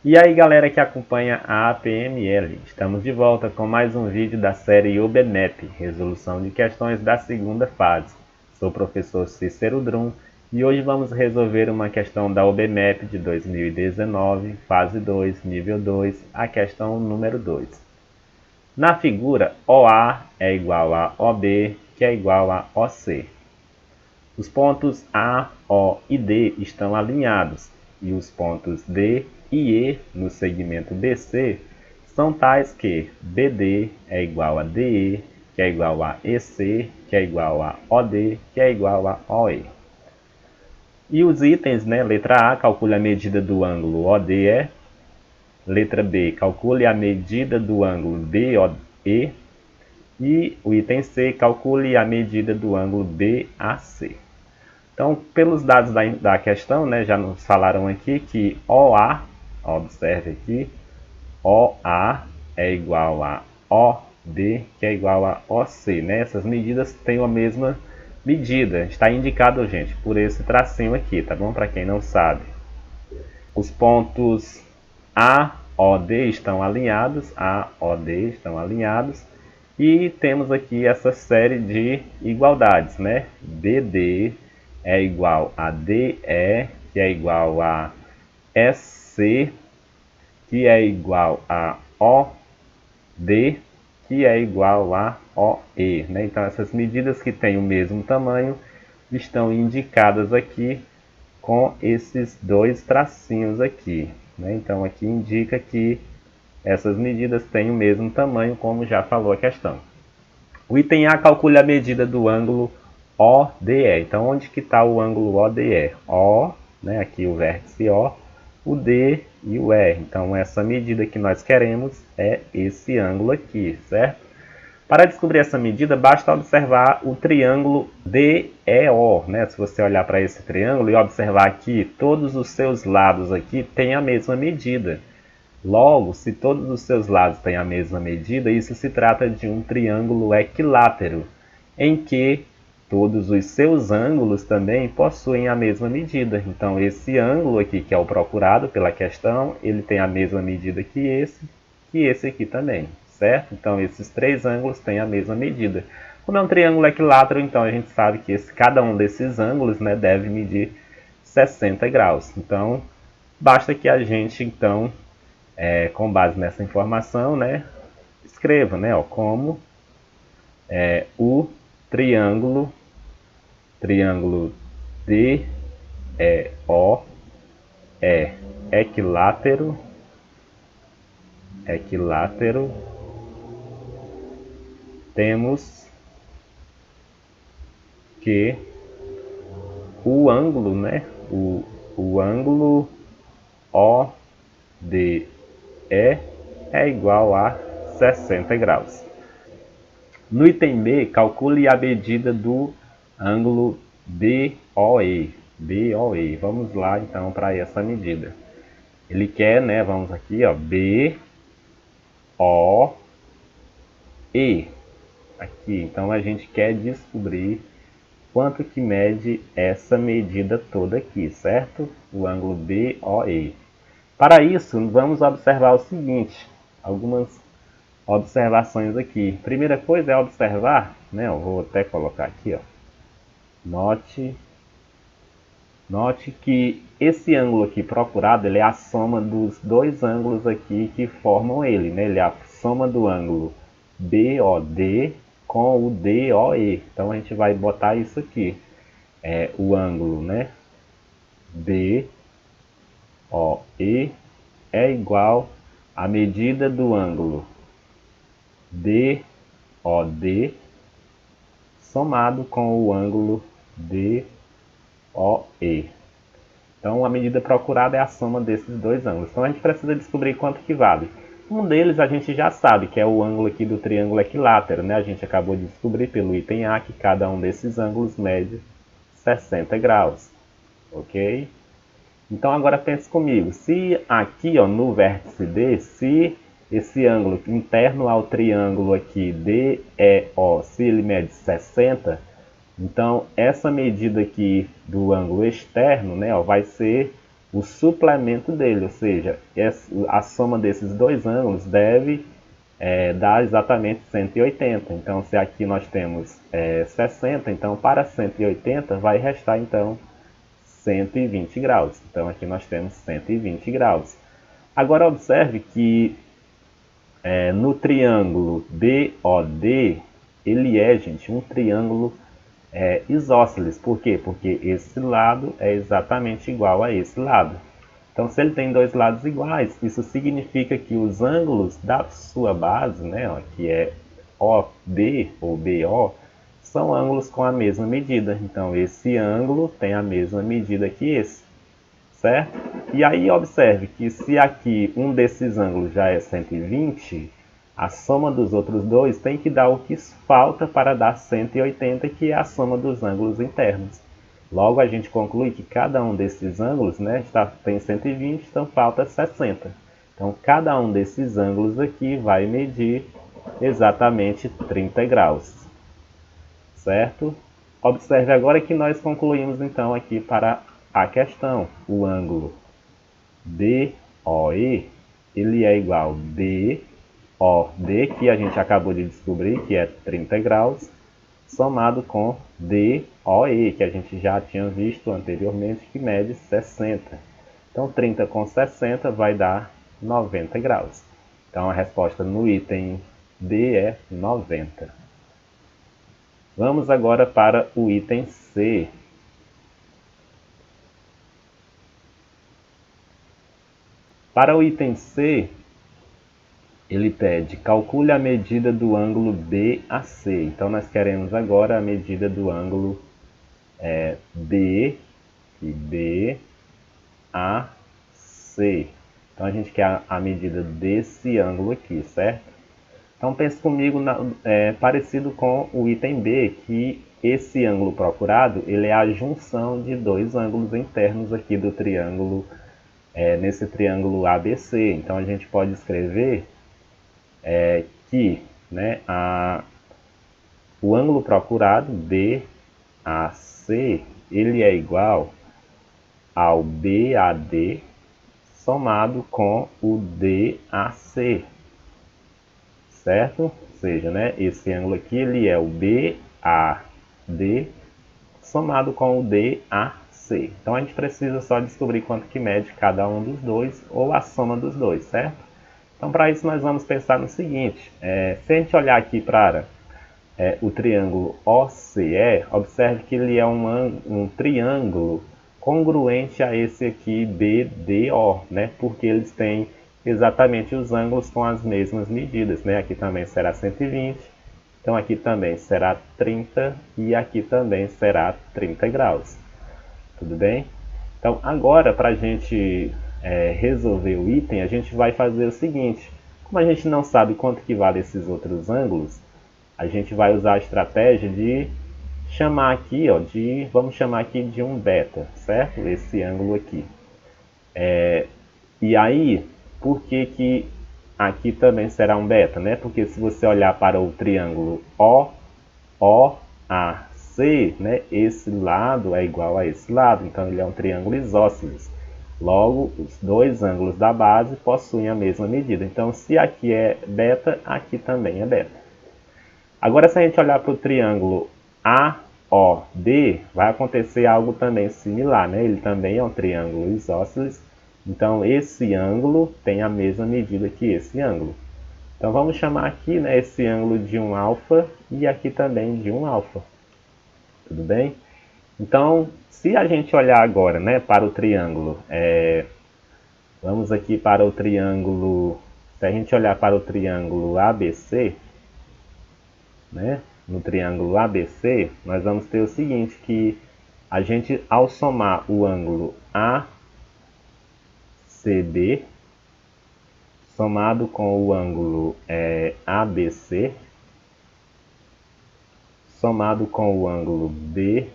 E aí galera que acompanha a APML, estamos de volta com mais um vídeo da série UBMAP, resolução de questões da segunda fase. Sou o professor Cícero Drum e hoje vamos resolver uma questão da UBMAP de 2019, fase 2, nível 2, a questão número 2. Na figura, OA é igual a OB, que é igual a OC. Os pontos A, O e D estão alinhados, e os pontos D e E no segmento BC são tais que BD é igual a DE, que é igual a EC, que é igual a OD, que é igual a OE. E os itens, né? Letra A, calcule a medida do ângulo ODE. Letra B, calcule a medida do ângulo BOE. E o item C, calcule a medida do ângulo BAC. Então, pelos dados da questão, né, já nos falaram aqui que OA, observe aqui, OA é igual a OB, que é igual a OC. Né? Essas medidas têm a mesma medida. Está indicado, gente, por esse tracinho aqui, tá bom? Para quem não sabe. Os pontos A, O, D estão alinhados, A, O, D estão alinhados. E temos aqui essa série de igualdades, né? BD é igual a DE, que é igual a SC, que é igual a OD, que é igual a OE. Né? Então, essas medidas que têm o mesmo tamanho estão indicadas aqui com esses dois tracinhos aqui. Né? Então, aqui indica que essas medidas têm o mesmo tamanho, como já falou a questão. O item A calcula a medida do ângulo ODE. Então, onde que está o ângulo ODE? O, né, aqui o vértice o D e o R. Então, essa medida que nós queremos é esse ângulo aqui, certo? Para descobrir essa medida, basta observar o triângulo DEO. Né? Se você olhar para esse triângulo e observar que todos os seus lados aqui têm a mesma medida. Logo, se todos os seus lados têm a mesma medida, isso se trata de um triângulo equilátero, em que todos os seus ângulos também possuem a mesma medida. Então, esse ângulo aqui, que é o procurado pela questão, ele tem a mesma medida que esse aqui também, certo? Então, esses três ângulos têm a mesma medida. Como é um triângulo equilátero, então a gente sabe que cada um desses ângulos, né, deve medir 60 graus. Então, basta que a gente, então, com base nessa informação, né, escreva, né, ó, como o triângulo DEO é equilátero, temos que o ângulo, né, o ângulo ODE é igual a 60 graus. No item B, calcule a medida do ângulo BOE. BOE. Vamos lá então para essa medida. Ele quer, né, vamos aqui, ó, BOE. Aqui, então a gente quer descobrir quanto que mede essa medida toda aqui, certo? O ângulo BOE. Para isso, vamos observar o seguinte, algumas observações aqui. Primeira coisa é observar, né? Eu vou até colocar aqui, ó. Note que esse ângulo aqui procurado, ele é a soma dos dois ângulos aqui que formam ele, né? Ele é a soma do ângulo BOD com o DOE. Então a gente vai botar isso aqui. O ângulo, né? BOE é igual à medida do ângulo DOD somado com o ângulo DOE. Então, a medida procurada é a soma desses dois ângulos. Então, a gente precisa descobrir quanto que vale. Um deles a gente já sabe, que é o ângulo aqui do triângulo equilátero. Né? A gente acabou de descobrir pelo item A que cada um desses ângulos mede 60 graus. Ok? Então, agora pense comigo. Se aqui, ó, no vértice D, se esse ângulo interno ao triângulo aqui DEO, se ele mede 60, então essa medida aqui do ângulo externo, né, ó, vai ser o suplemento dele, ou seja, a soma desses dois ângulos deve dar exatamente 180. Então, se aqui nós temos 60, então para 180 vai restar então 120 graus. Então aqui nós temos 120 graus. Agora observe que no triângulo BOD, ele é, gente, um triângulo isósceles. Por quê? Porque esse lado é exatamente igual a esse lado. Então, se ele tem dois lados iguais, isso significa que os ângulos da sua base, né, ó, que é OB ou BO, são ângulos com a mesma medida. Então, esse ângulo tem a mesma medida que esse, certo? E aí, observe que se aqui um desses ângulos já é 120, a soma dos outros dois tem que dar o que falta para dar 180, que é a soma dos ângulos internos. Logo, a gente conclui que cada um desses ângulos, né, tem 120, então falta 60. Então, cada um desses ângulos aqui vai medir exatamente 30 graus. Certo? Observe agora que nós concluímos, então, aqui para a questão. O ângulo DOE, ele é igual a DOD, que a gente acabou de descobrir, que é 30 graus, somado com DOE, que a gente já tinha visto anteriormente, que mede 60. Então, 30 com 60 vai dar 90 graus. Então, a resposta no item D é 90. Vamos agora para o item C. Para o item C, ele pede, calcule a medida do ângulo BAC. Então, nós queremos agora a medida do ângulo B e BAC. Então, a gente quer a medida desse ângulo aqui, certo? Então, pense comigo parecido com o item B, que esse ângulo procurado ele é a junção de dois ângulos internos aqui do triângulo, nesse triângulo ABC. Então, a gente pode escrever que, né, o ângulo procurado BAC ele é igual ao BAD somado com o DAC. Certo? Ou seja, né, esse ângulo aqui ele é o BAD somado com o DAC. Então a gente precisa só descobrir quanto que mede cada um dos dois ou a soma dos dois, certo? Então para isso nós vamos pensar no seguinte, se a gente olhar aqui para o triângulo OCE, observe que ele é um triângulo congruente a esse aqui BDO, né? Porque eles têm exatamente os ângulos com as mesmas medidas, né? Aqui também será 120, então aqui também será 30 e aqui também será 30 graus. Tudo bem? Então agora para a gente resolver o item, a gente vai fazer o seguinte, como a gente não sabe quanto que vale esses outros ângulos, a gente vai usar a estratégia de chamar aqui, ó, vamos chamar aqui de um beta, certo? Esse ângulo aqui. E aí, por que aqui também será um beta, né? Porque se você olhar para o triângulo OAC, né, esse lado é igual a esse lado, então ele é um triângulo isósceles. Logo, os dois ângulos da base possuem a mesma medida. Então, se aqui é beta, aqui também é beta. Agora, se a gente olhar para o triângulo AOD, vai acontecer algo também similar, né? Ele também é um triângulo isósceles. Então, esse ângulo tem a mesma medida que esse ângulo. Então, vamos chamar aqui, né, esse ângulo de um alfa e aqui também de um alfa. Tudo bem? Então, se a gente olhar agora, né, para o triângulo, vamos aqui para o triângulo, se a gente olhar para o triângulo ABC, né, no triângulo ABC, nós vamos ter o seguinte, que a gente, ao somar o ângulo ACB, somado com o ângulo ABC, somado com o ângulo BAC,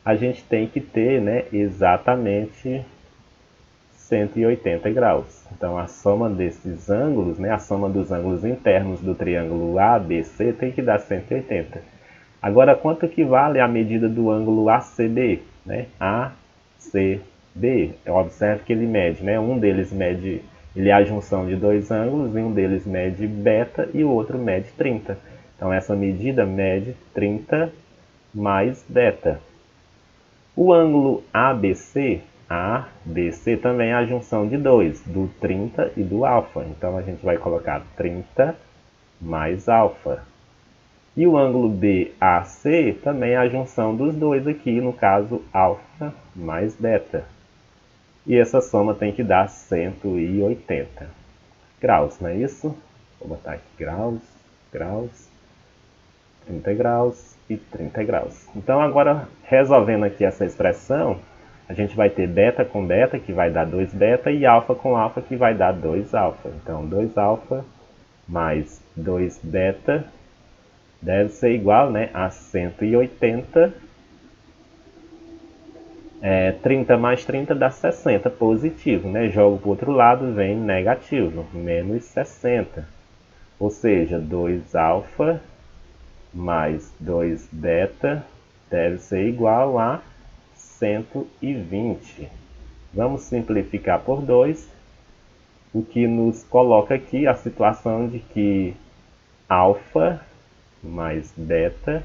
a gente tem que ter, né, exatamente 180 graus. Então, a soma desses ângulos, né, a soma dos ângulos internos do triângulo ABC tem que dar 180. Agora, quanto que vale a medida do ângulo ACB? Né? C, D. Observe que ele mede, né? Um deles mede, ele é a junção de dois ângulos, e um deles mede beta e o outro mede 30. Então essa medida mede 30 mais beta. O ângulo ABC, ABC também é a junção de dois, do 30 e do alfa. Então a gente vai colocar 30 mais alfa. E o ângulo BAC também é a junção dos dois aqui, no caso alfa mais beta. E essa soma tem que dar 180 graus, não é isso? Vou botar aqui graus, graus, 30 graus e 30 graus. Então agora, resolvendo aqui essa expressão, a gente vai ter beta com beta, que vai dar 2 beta, e alfa com alfa, que vai dar 2 alfa. Então 2 alfa mais 2 beta deve ser igual, né, a 180. 30 mais 30 dá 60, positivo, né? Jogo para o outro lado, vem negativo, menos 60. Ou seja, 2 alfa mais 2 beta deve ser igual a 120. Vamos simplificar por 2, o que nos coloca aqui a situação de que alfa mais beta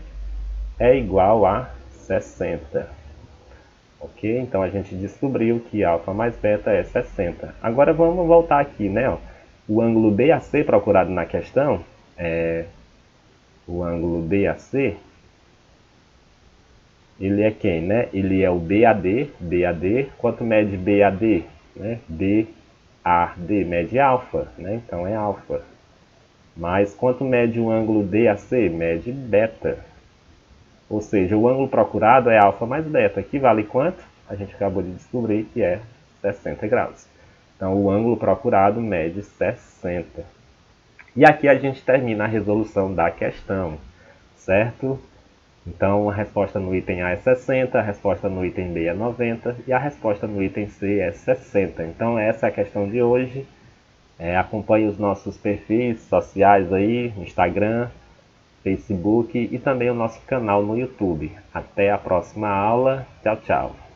é igual a 60. Ok? Então a gente descobriu que alfa mais beta é 60. Agora vamos voltar aqui, né? O ângulo BAC procurado na questão, o ângulo BAC, ele é quem, né? Ele é o BAD, quanto mede BAD? Né? BAD mede alfa, né? Então é alfa. Mas quanto mede o ângulo DAC? Mede beta. Ou seja, o ângulo procurado é alfa mais beta, que vale quanto? A gente acabou de descobrir que é 60 graus. Então, o ângulo procurado mede 60. E aqui a gente termina a resolução da questão, certo? Então, a resposta no item A é 60, a resposta no item B é 90 e a resposta no item C é 60. Então, essa é a questão de hoje. Acompanhe os nossos perfis sociais aí, Instagram, Facebook e também o nosso canal no YouTube. Até a próxima aula. Tchau, tchau.